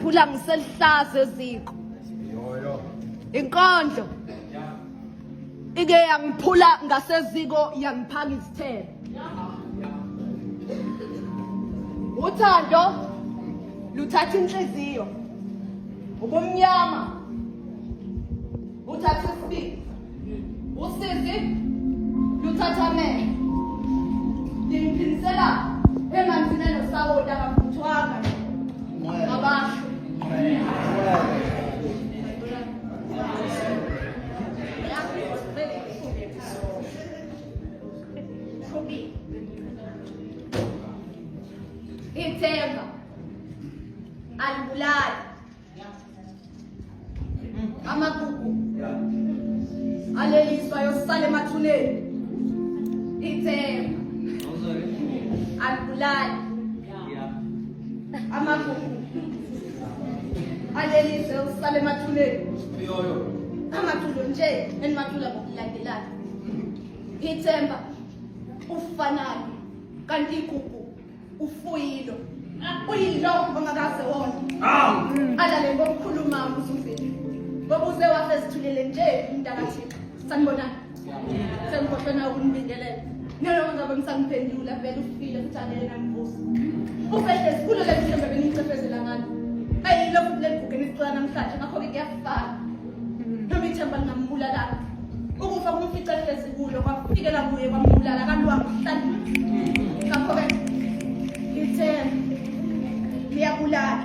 phula ngiselihlazo eziko inkondlo ike yangiphula ngaseziko yangiphaka izithelo uthando luthatha inhliziyo ubumnyama uthatha isibindi usizi luthatha amehlo lingiphinisela emanzini enosawoti akavuthwanga abasho ithemba alibulali amagugu aleliswa yosala emathuneni ithemba alibulali amagugu aleliswa yosala emathuneni amathulo nje enimathula ngokulandelana ithemba ufanayo kanti igugu ufuyilo uyilo ongakaze wona alale ngokukhuluma usuzini bobuze wasezithulele nje umntakathixo sanibonana sengikhohlona ukunibingelela nalo ngabe ngisangiphendula vele ufile futhi alele ngambuza ufehle sikhulu lethemba beningicefezela ngalo ayilokhu legugu enicela namhlanje ngakho-ke kuyafana noma ithemba lingambulala ukufa kumfica hlezi kulo kwafikela kuye kwambulala kalwanga kuhlala ngakho-ke ithemba liyabulala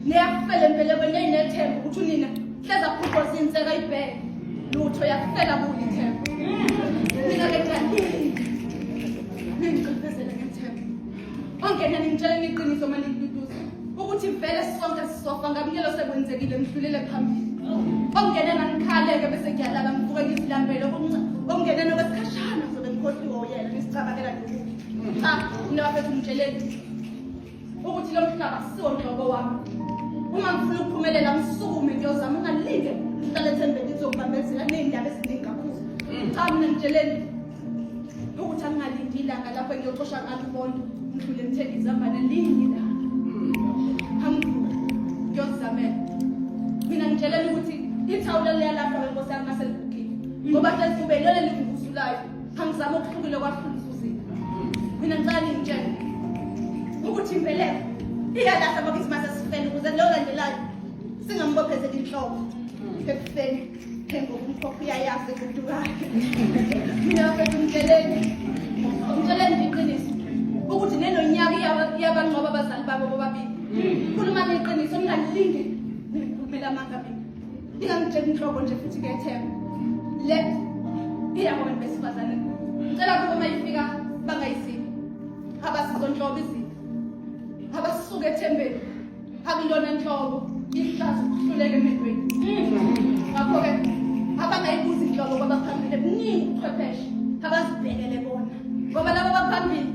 liyafela empelekweni eyinethemba ukuthi unina hleza khuphoza inseka ibheke lutho yafela kulo ithemba mina-ke ningicefezele ngethemba ongena ningitshele niqiniso manikududuza ukuthi vele sonke sisofa ngabuyelo sekwenzekile nidlulele phambili ongene nangikhaleke bese ngiyalala ngivuke ngizilambele ongene nokwesikhashana sobe ngikhohliwe uyena ngisicabakela nokuthi cha nabafethu ngitsheleni ukuthi lo mhlaba siwo nhlobo wami uma ngifuna ukuphumelela msukume ngiyozama ungalinge ngihlale ethembeni ngizokubambezela ney'ndaba eziningi kakhulu cha mina ngitsheleni ukuthi angingalindi ilanga lapho ngiyocosha ngalo ubondo ngidlule ngithenge izambane lingi ilanga ngiyozizamela mina ngitsheleni ukuthi ithawula liyalapha wenkosi yami ngaseligugile ngoba hlezi kube lelo lingivusulayo angizama ukuhlukile kwahlulisa uzini mina ngicela ningitshele ukuthi impeleko iyalahla bakithi masesifeni ukuze leyo landelayo singambophezeli inhloko ekufeni ngokumkhokho uyayazi ekudukayo mina mfethu ngitsheleni iqiniso ukuthi nenonyaka iyabanqoba abazali babo bobabili khuluma neqiniso ningalinge nikhulumela amanga mina ingangitshela inhloko nje futhi kuyethemba le iyabantu besifazane ngicela kuba mayifika bangayisini abasizonhlobo izinto abasuke ethembeni akulona nhlobo ihlazo kuhluleka emedweni ngakho-ke abangayibuza inhlobo kwabaphambili kuningi ubuchwepheshe abazibhekele bona ngoba laba baphambili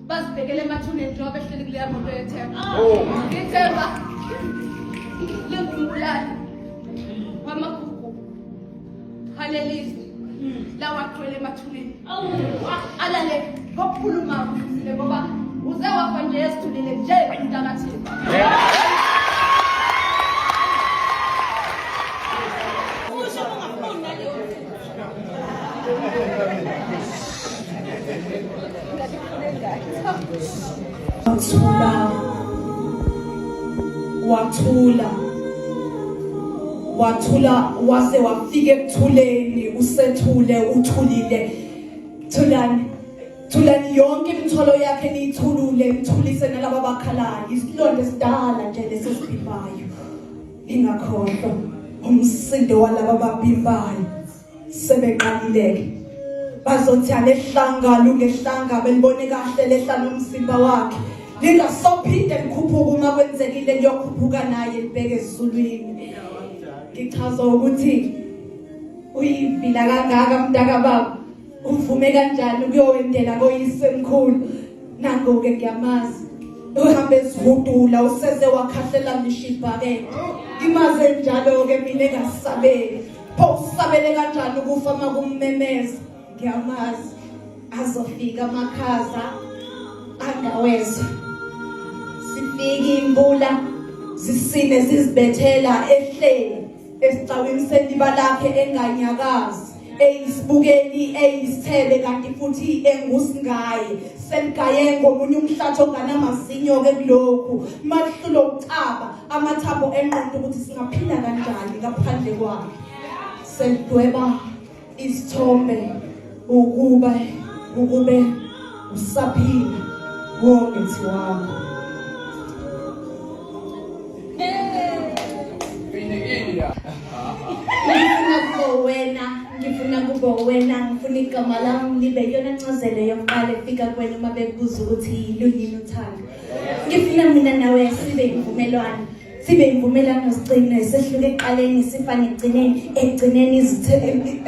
bazibhekele emathuneni njengoba behleli kuleya moto yethemba ithemba lingumbulali wamagugu halelizwe lawagcwele emathuneni alale ngokukhuluma kuzile ngoba uze wafa nje esithulile nje umntakathixo wathula wase wafika ekuthuleni usethule uthulile thulani yonke imitholo yakhe niyithulule nithulise nalabo abakhalayo isilonda esidala nje lesesibhimbayo ingakhohlwa umsindo walabo ababhimbayo sebeqalileke bazothana ehlangana ngehlanga belibone kahle lehlala umzimba wakhe lingasophinde likhuphuka uma kwenzekile liyokhuphuka naye libheke ezulwini ngichaza ukuthi uyivila kangaka mntaka baba uvume kanjani ukuyowendela koyisemkhulu nango-ke ngiyamazi uhambe ezivudula useze wakhahlela mishibhakele imaze njalo-ke mina engasabeli pho usabele kanjani ukufa uma kummemeza ngiyamazi azofika amakhaza angawezwa sifika imvula zisine zizibethela ehleni esicawini seliba lakhe enganyakazi eyisibukeli eyisithebe kanti futhi engusingaye seligaye ngomunye umhlathi onganamazinyo ke kulokhu mahlulo ucaba amathambo enqondo ukuthi singaphila kanjani ngaphandle kwakhe selidweba isithombe ukube usaphila wonke wami ngifuna kubo wena ngifuna igama lami libe yona ncazelo yokuqala efika kwena uma bekubuza ukuthi yini uthando ngifuna mina nawe sibe imvumelwano sigcine sehluke eqaleni sifane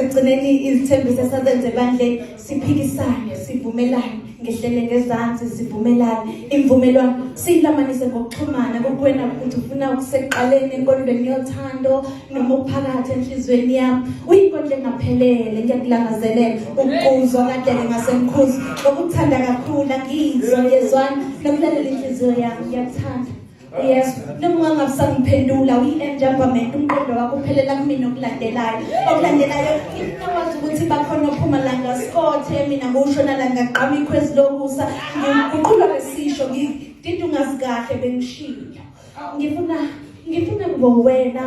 egcineni izithembiso esazenze bandle siphikisane sivumelane ngehlele ngezansi sivumelane imvumelwano silamanise ngokuxhumana kokwena ukuthi ufuna ukuseqaleni enkondlweni yothando noma ukuphakathi enhlizweni yami uyinkondlo engaphelele ngiyakulangazelela ukuzwa kade ngasemkhuzi ukuthanda kakhulu ngizwa yezwana nokulalela inhliziyo yami ngiyakuthanda yes noma ungangabisangiphendula uyi-enjambament umqondo wakho uphelela kumina okulandelayo ngifuna wazi ukuthi bakhona oPhumalanga Skothe mina ngoShonalanga Gqama ikhwezi lokusa ngiguqulwa besisho ngidinda ungazi kahle bengishilo ngifuna kubo wena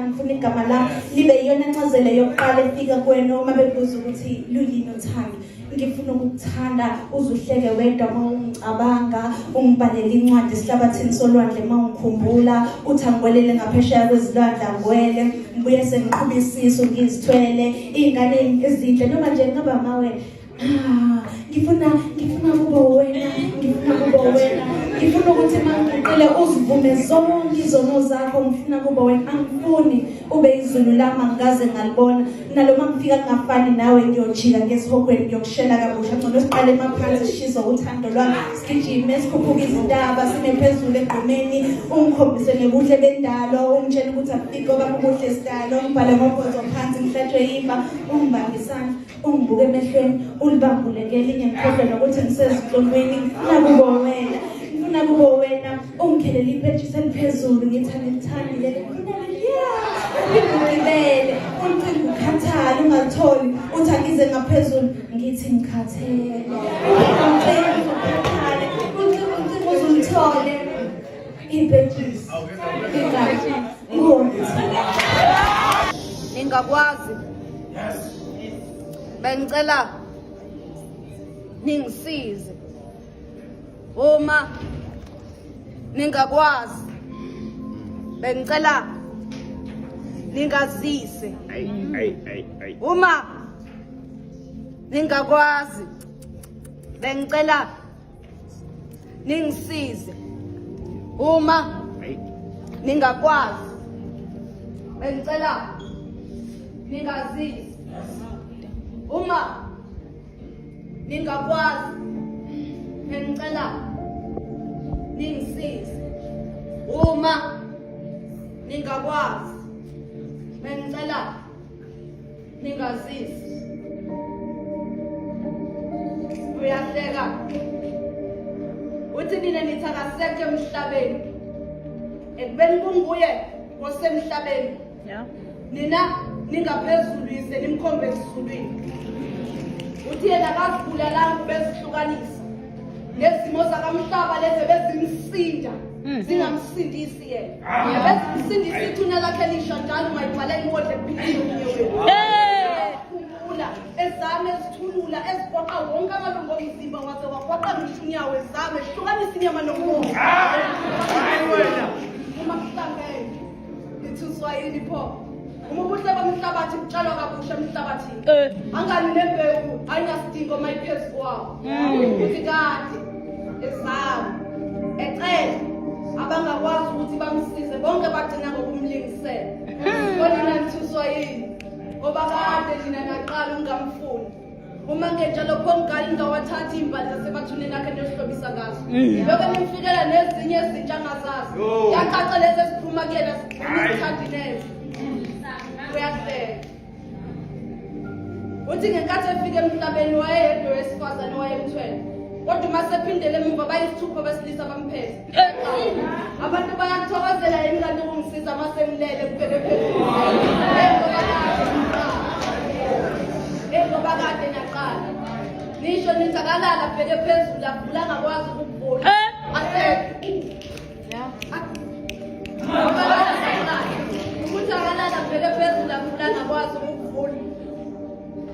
ngifuna igama la libe yona ncazelo yokuqala efika kwena uma bebuza ukuthi luyini uthando ngifuna ukukuthanda uzuhleke wedwa uma ungicabanga ungibhalela incwadi esihlabathini solwandle uma ungikhumbula uthi angwelele ngaphesheya kwezilwandle angwele ngibuye sengiqhuba isisu ngizithwele iy'ngane ezinhle noma nje ngaba mawena ngifuna kubo wena ngifuna ukuthi mangicele uzivume zonke izono zakho ngifuna kubo wena angifuni ube izulu lami angikaze ngalibona naloma ngifika ngafani nawe ngiyojika ngesihogweni ngiyokushela kabusha ngcono siqale emaphansi sishiza uthando lwami sigijime sikhuphuka izintaba sime phezulu egqumeni ungikhombise ngebuhle bendalo ungitshela ukuthi afike okami ubuhle sidalo ungibhale ngobhozo phansi ngihlatshwe yimba ungibambisana ungibuke emehlweni ulibambuleke elinye ngikhohlwe nokuthi ngisezihlomweni ngifuna kubo wena ungikhelele iphetshisi eliphezulu ngithandile ngibele ungicinga ukhathale ungalitholi uthi angize ngaphezulu ngithi ngikhathele ungicinga uzulithole iphetshisi ningakwazi bengicela ningisize uma ningakwazi bengicela ningazise uma ningakwazi bengicela ningisize uma ningakwazi bengicela ningazise uma ningakwazi bengicela ningisize uma ningakwazi bengicela ningazise uyahleka uthi nina nithi akasekho emhlabeni ekubeni kunguye ngosemhlabeni nina ningaphezulu yise nimkhombe esizulwini uthi yena akazibulala bezihlukanisa nezimo zakamhlaba lezi bezimsinda zingamsindisi yena bezimsindisa ithuna lakhe elisha njalo ungayibhalela inkodla ephilile khumbula ezame ezithulula ezigwaqa wonke amalungu omzimba waze wagwaqa ngisho unyawo ezame hlukanisa inyama nomoya uma kuhlangene nithi uswayini pho uma ubuhle bomhlabathi kutshalwa kabusha emhlabathini angani nembewu ayinasidingo mayiphezu kwawo uthi kade ezama ecela abangakwazi ukuthi bamsize bonke bagcina ngokumlingisela kodwa nithuswa yini ngoba kade nina naqala ungamfuni uma ngenjalo phongali ngawathatha imbali zasebathuneni akhe nesihlobisa ngazo lokho nimfikela nezinye izintsha angazazi yacaca lezi esiphuma kuyena sithandineze uyahleka uthi ngenkathi efika emhlabeni wayeyedwa wesifazane wayemthwele Kodwa uma sephindele emuva bayisithupha besilisa bamphethe. Abantu bayathokozela yini kanti ukungisiza uma semlele kubheke phezulu. Ngoba kade naqala. Nisho nithi akalala abheke phezulu avula angakwazi ukuvula. Ukuthi akalala abheke phezulu avula angakwazi ukuvula.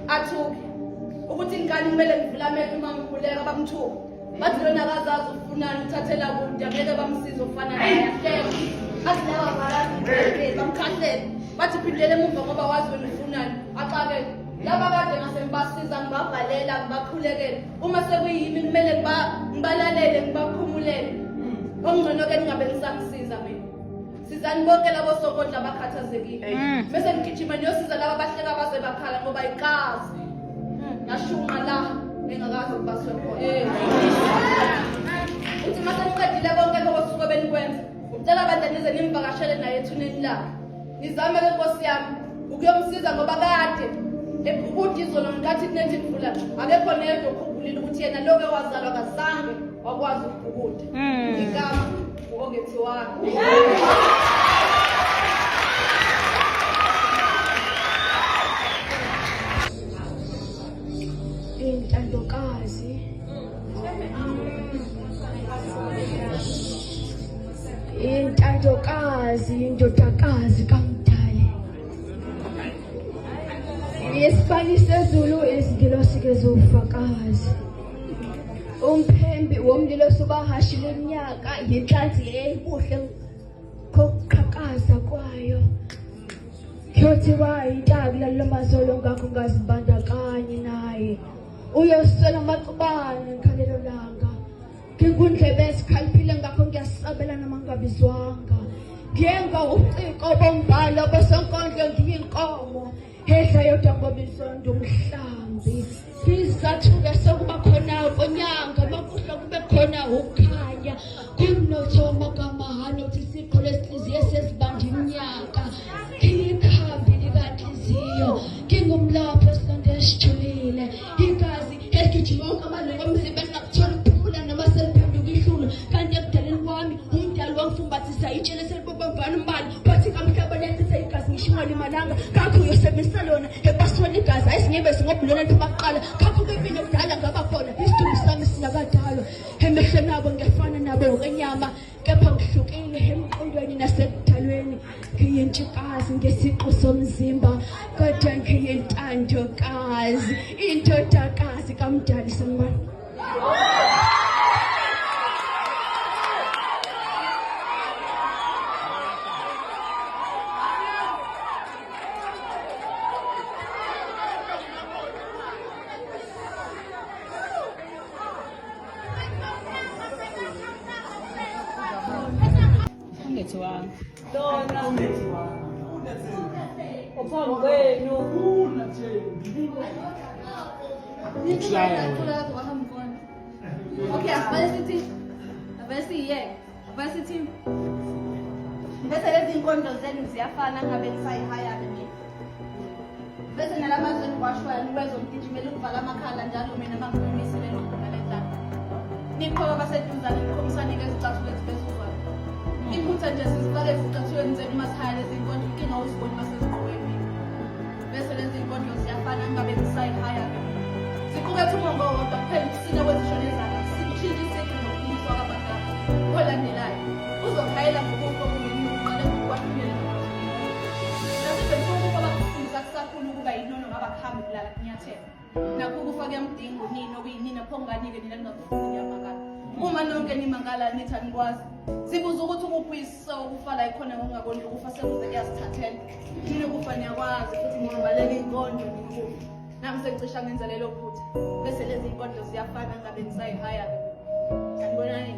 Athuke. Ukuthi ingane kumele ngivula amehlo uma ngikhuleka bamthuka. Bathi lona akazazi ufunani uthathela kude angeke bamsize ufana naye ahleka. Athi laba balazi bamkhahlela. Bathi phindele emuva ngoba wazi wena ufunani. Axakeke. Laba kade ngasembasiza ngibabhalela ngibakhulekela. Uma sekuyimi kumele ngibalalele ngibakhumulele. Ongcono ke ningabe ngisamsiza mina. Sizani bonke labo sokondla abakhathazekile. Bese ngigijima niyosiza laba abahleka baze bakhala ngoba ikazi. Nashunqa la engakazi ukubaswe khona. Uthi mase niqedile bonke lokho kusuke benikwenza. Ngicela abantu nize nimvakashele naye ethuneni la. Nizame ke Nkosi yami ukuyomsiza ngoba kade ukuthi izolo ngathi kunethi mvula akekho nedwa ukukhumbulile ukuthi yena lokho ewazalwa kazange wakwazi ukubhukuda. Igama ongethiwanga. Intandokazi indodakazi kaMdali yesibani sezulu izindilo sike zofakazi umphembi womlilo sobahashi leminyaka yinhlanzi ebuhle kokuqhakaza kwayo Kyothi wayitagla lomazolo ngakho ngazibandakanye naye uyosela amaqabane ngikhalelo langa ngikundlebe esikhaliphile ngakho ngiyasabela namangabizwanga ngiyenga uciko bombalo besonkondlo ngiyinkomo hedla yodwa ngoba izondo umhlambi isathuke sokuba khona konyanga makuhla kube khona ukhanya kumnotho magama hanothi sikhole esihliziyo sesibanda iminyaka ngikhambi likahliziyo ngingumlapho esonto esijulile igazi egijima wonke amalungu omzimba engakuthola ukuphumula noma seliphenduka ihlulu kanti ekudaleni kwami umdali wangifumbathisa itshele selibobambana umbali bathi kamhlaba lethisa igazi ngisho ingalimalanga kakho uyosebenzisa lona ebasweni igazi ayisingibese ngobulona ntibaqala kakho kempilo kudala ngaba khona isidumbu sami sinakadalwa emehlweni abo ngiyafana nabo okwenyama kepha ngihlukile emqondweni nasekudalweni ngiyintshikazi ngesiqu somzimba kodwa ngiyintandokazi indodakazi kaMdali sangibani Ungethwanga. Lona ophambi kwenu. Okay, avesiye. Avesithi. Bese lezi inkondlo zenu ziyafana ngabe ngisayihaya mina. Bese nalamazweni kwashwayo nikwezomgijimela ukuvala amakhala njalo mina mangikhulumisile lokho nalendaba. Nikho baseduzane nikhomisane ngezicathulo ezibezuzwana. Iphutha nje sizifake ezicathulweni zenu masihaya lezi inkondlo inkinga uziboni baseziqoweni. Bese lezi inkondlo ziyafana ngabe ngisayihaya mina. Ziqukethe umongo wodwa kuphela ukusina kwezishona ezakhe. Sishintshe isethi nokuniswa kwabadala. Olandelayo uzokhayela ngokufa kuyini uqale ukwahlulele. Lapho bekuba bakufundisa kusakhulu ukuba yinono ngabakuhambi kulala kunyathela. Nakho ukufa kuyamdinga unini okuyinini phonganike nina ningakufundi yamakala. Uma nonke nimangala nithi anikwazi. Sibuza ukuthi ukuphiso ukufa la ikhona ngokungaboni ukufa sekuze kuyasithathela. Nini ukufa niyakwazi futhi ngibaleke inkondlo nikufa. Nami sengicisha ngenza lelo phutha. Bese lezi inkondlo ziyafana ngabe ngisayihaya. Sanibonani?